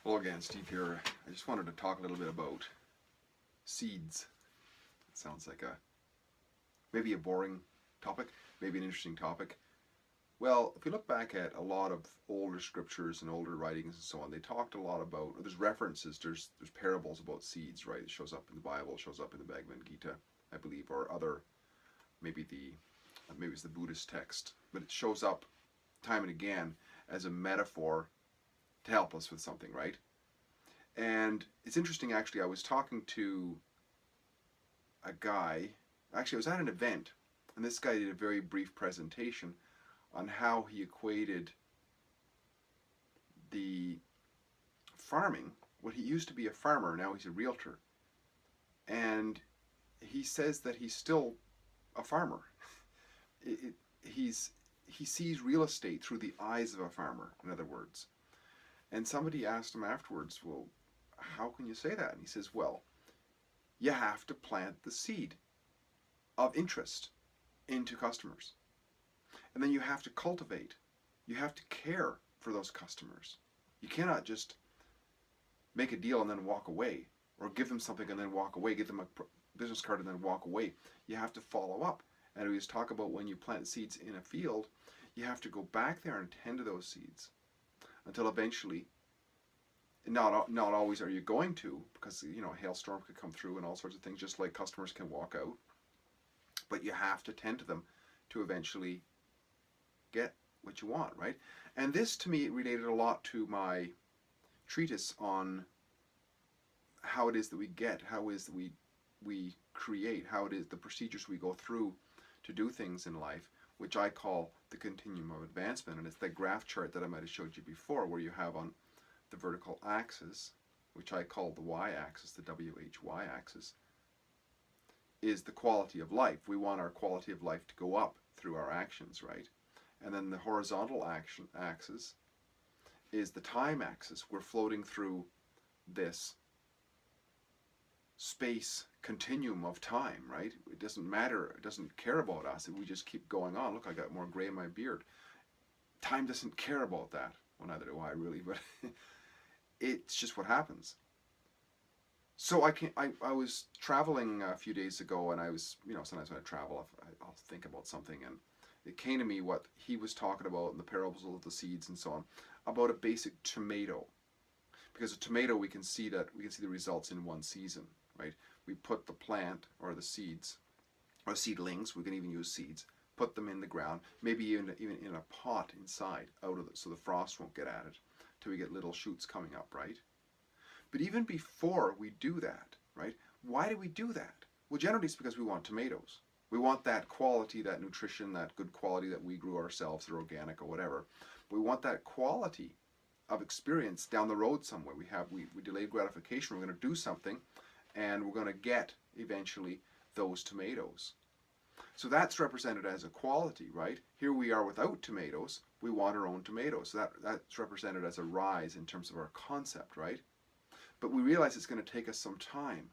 Hello again, Steve here. I just wanted to talk a little bit about seeds. It sounds like maybe a boring topic, maybe an interesting topic. Well, if we look back at a lot of older scriptures and older writings and so on, they talked a lot about. There's references. There's parables about seeds, right? It shows up in the Bible, it shows up in the Bhagavad Gita, I believe, or other maybe it's the Buddhist text, but it shows up time and again as a metaphor to help us with something, right? And it's interesting, actually. I was talking to a guy. Actually, I was at an event, and this guy did a very brief presentation on how he equated the farming. What he used to be a farmer, now he's a realtor, and he says that he's still a farmer. He sees real estate through the eyes of a farmer, in other words. And somebody asked him afterwards, well, how can you say that? And he says, well, you have to plant the seed of interest into customers. And then you have to cultivate. You have to care for those customers. You cannot just make a deal and then walk away, or give them something and then walk away, give them a business card and then walk away. You have to follow up. And we just talk about when you plant seeds in a field, you have to go back there and tend to those seeds until eventually, not always are you going to, because a hailstorm could come through and all sorts of things, just like customers can walk out, but you have to tend to them to eventually get what you want, right? And this to me related a lot to my treatise on how it is that we get, how it is that we create, how it is the procedures we go through to do things in life, which I call the continuum of advancement. And it's that graph chart that I might have showed you before, where you have on the vertical axis, which I call the y-axis, the WHY axis, is the quality of life. We want our quality of life to go up through our actions, right? And then the horizontal axis is the time axis. We're floating through this space continuum of time, right? It doesn't matter, it doesn't care about us if we just keep going on. Look, I got more gray in my beard. Time doesn't care about that. Well, neither do I really, but it's just what happens. So I was traveling a few days ago, and I was, sometimes when I travel, I'll think about something, and it came to me what he was talking about in the parables of the seeds and so on, about a basic tomato. Because a tomato, we can see the results in one season, right? We put the plant or the seeds or seedlings, we can even use seeds, put them in the ground, maybe even in a pot inside, out of it, so the frost won't get at it, till we get little shoots coming up, right? But even before we do that, right? Why do we do that? Well, generally it's because we want tomatoes. We want that quality, that nutrition, that good quality that we grew ourselves, or organic or whatever. But we want that quality of experience down the road somewhere. We delayed gratification. We're going to do something, and we're going to get eventually those tomatoes. So that's represented as a quality, right? Here we are without tomatoes. We want our own tomatoes. So that's represented as a rise in terms of our concept, right? But we realize it's going to take us some time.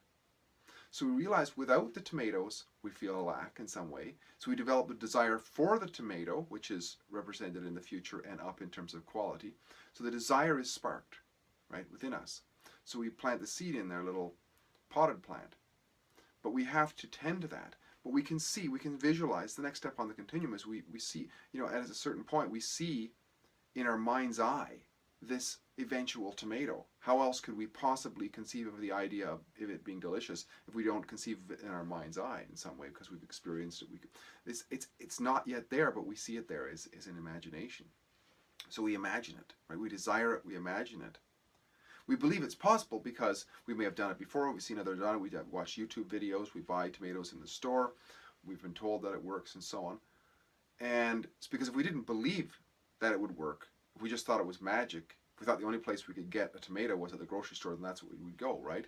So we realize without the tomatoes, we feel a lack in some way. So we develop the desire for the tomato, which is represented in the future and up in terms of quality. So the desire is sparked, right, within us. So we plant the seed in there, a little potted plant. But we have to tend to that. But we can visualize, the next step on the continuum is we see, at a certain point, we see in our mind's eye this eventual tomato. How else could we possibly conceive of the idea of it being delicious if we don't conceive of it in our mind's eye in some way, because we've experienced it? It's not yet there, but we see it there as an imagination. So we imagine it, right? We desire it, we imagine it. We believe it's possible because we may have done it before, we've seen others done it, we've watched YouTube videos, we buy tomatoes in the store, we've been told that it works and so on. And it's because if we didn't believe that it would work, if we just thought it was magic, if we thought the only place we could get a tomato was at the grocery store, then that's where we would go, right?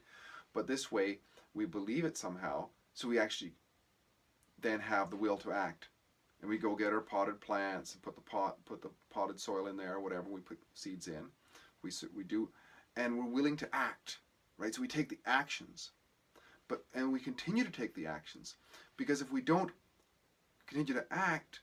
But this way, we believe it somehow, so we actually then have the will to act. And we go get our potted plants and put the potted soil in there, or whatever, we put seeds in. We do, and we're willing to act, right? So we take the actions, and we continue to take the actions, because if we don't continue to act,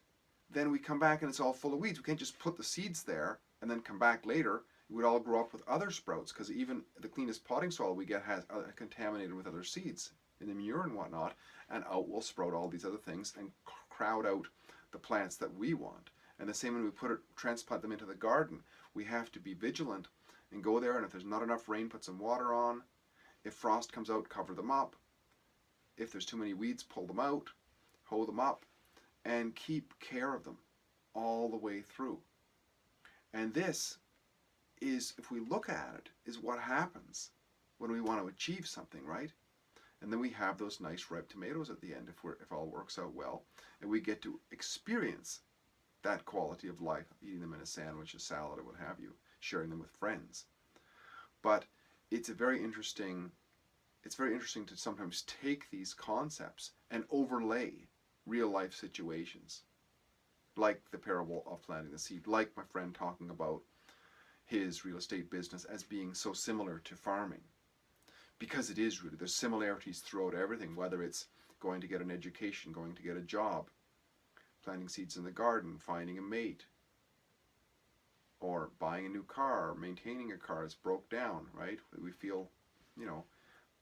then we come back and it's all full of weeds. We can't just put the seeds there and then come back later it would all grow up with other sprouts, because even the cleanest potting soil we get has contaminated with other seeds in the manure and whatnot, and out will sprout all these other things and crowd out the plants that we want. And the same when we transplant them into the garden, we have to be vigilant and go there, and if there's not enough rain, put some water on. If frost comes out, cover them up. If there's too many weeds, pull them out, hoe them up, and keep care of them all the way through. And this is, if we look at it, is what happens when we want to achieve something, right? And then we have those nice ripe tomatoes at the end if all works out well, and we get to experience that quality of life, eating them in a sandwich, a salad, or what have you, sharing them with friends. But it's very interesting to sometimes take these concepts and overlay real life situations, like the parable of planting the seed, like my friend talking about his real estate business as being so similar to farming. Because it is really, there's similarities throughout everything, whether it's going to get an education, going to get a job, planting seeds in the garden, finding a mate, or buying a new car, maintaining a car that's broke down, right? We feel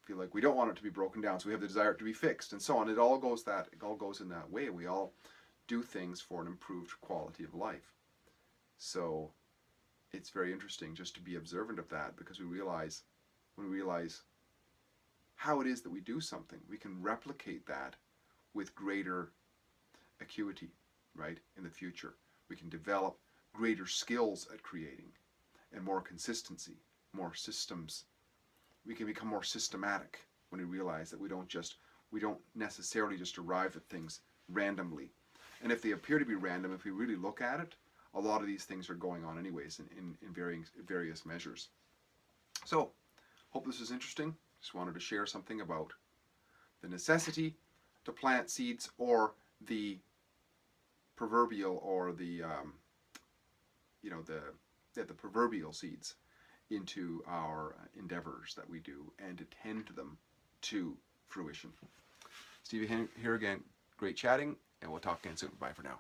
like we don't want it to be broken down, so we have the desire to be fixed, and so on. It all goes in that way. We all do things for an improved quality of life. So it's very interesting just to be observant of that, because when we realize how it is that we do something, we can replicate that with greater acuity, right, in the future. We can develop greater skills at creating, and more consistency, more systems. We can become more systematic when we realize that we don't necessarily just arrive at things randomly. And if they appear to be random, if we really look at it, a lot of these things are going on anyways in various measures. So, hope this is interesting. Just wanted to share something about the necessity to plant seeds, or the proverbial, or the proverbial seeds into our endeavors that we do, and to tend to them to fruition. Stevie here again. Great chatting, and we'll talk again soon. Bye for now.